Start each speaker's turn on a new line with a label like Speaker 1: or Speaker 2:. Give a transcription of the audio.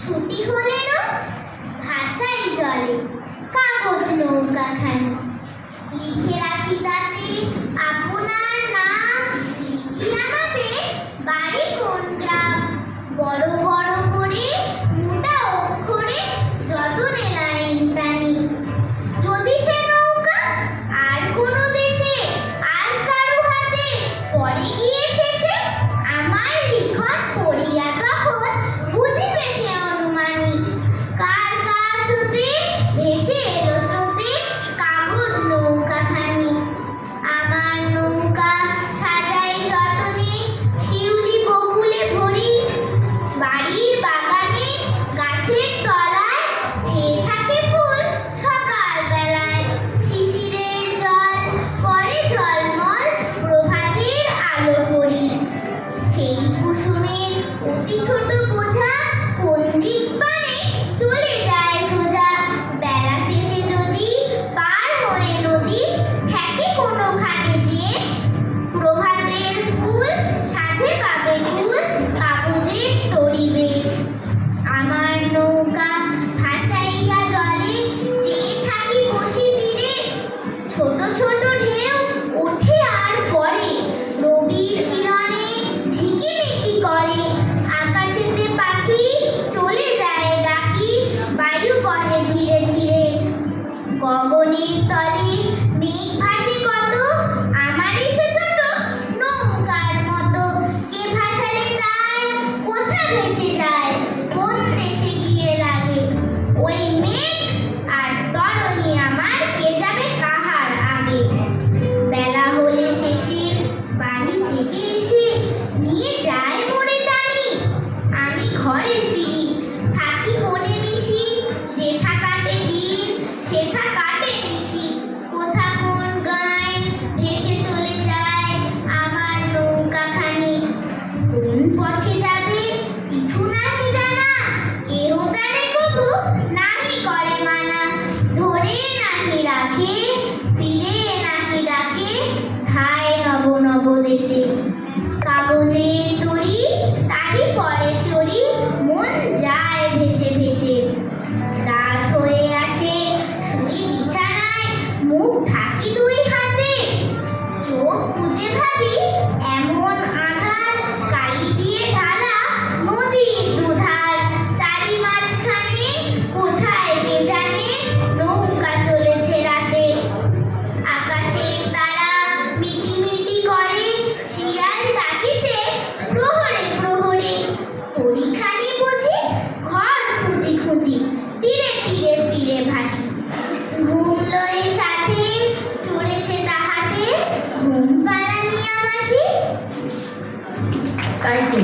Speaker 1: ছুটি হলে রোজ ভাষাই জলে কাগজ নৌকাখানি, লিখে রাখি তাতে আপনার নাম, লিখি আমাদের বাড়ি কোন গ্রাম। বড় বড় করে মোটা অক্ষরে যতনে লাইন টানি। যদি সে নৌকা আর কোনো দেশে আর কারো হাতে পড়ে গিয়ে শেষে, আমার লিখন পড়িয়া তখন বুঝিবে সে অনুমানিক। কার কাছ হতে ভেসে এলো স্রোতে কাগজ নৌকাখানি। আমার নৌকা সাজাই যতনে শিউলি বকুলে ভরি, বাড়ির বাগানে গাছের তলায় ছেয়ে থাকে ফুল সকাল বেলায়। শিশিরের জল করে ঝলমল প্রভাতের আলো পড়ি, সেই কুসুমের অতি ছোট বোঝা কোন দিক পানে চলে যায় সোজা। বেলা শেষে যদি পার হয়ে নদী থাকে কোনোখানে যে, প্রভাতের ফুল সাজে পাবে কুল কাগজের তরিবে। আমার নৌকা ভাসাইয়া জলে চেয়ে থাকি বসি তীরে, ছোট ছোট ঢেউ ওঠে আর পড়ে রবির কিরণে ঝিকিমিকি করে। আকাশেতে পাখি চলে যায় ডাকি, বায়ু বহে ধীরে ধীরে। গগনের তলে মেঘ ভাসে কত, আমারই সে ছোট নৌকার মতো। কে ভাসালে তার কোথা ভেসে যায়, কোন দেশে গিয়ে লাগে। ওই মেঘ আর তরণী আমার কে যাবে কাহার আগে। বেলা হলে শেষে বাড়ি থেকে এসে নিয়ে যায় মোরে টানি। আমি ঘরে ফিরি থাকি মনে মিশি, যেথা কাটে দিন সেথা কাটে নিশি। কোথা কোন গায়ে ভেসে চলে যায় আমার নৌকাখানি। কোন পথে যাবে কিছু নাহি জানা, কেহ তারে কভু নাহি করে মানা। ধরে নাহি রাখে ফিরে নাহি ডাকে, ধায় নব নব দেশে। কাগজের তরি তারই পরে চড়ি, মন যায় ভেসে ভেসে। রাত হয়ে আসে শুই বিছানায়, মুখ ঢাকি দুই হাতে। চোখ বুজে ভাবি এমন আঁধার, কালি দিয়ে ঢালা নদীর দুধার। তারই মাঝখানে কোথায় কে জানে নৌকা চলেছে রাতে। আকাশের তারা মিটি মিটি করে, শিয়াল ডাকিছে প্রহরে প্রহরে। তরিখানি বুঝি ঘর খুঁজি খুঁজি, তীরে তীরে ফিরে ভাসি। ঘুম লয়ে সাথে চড়েছে তাহাতে, ঘুম পাড়ানিয়া মাসি।
Speaker 2: তাই তো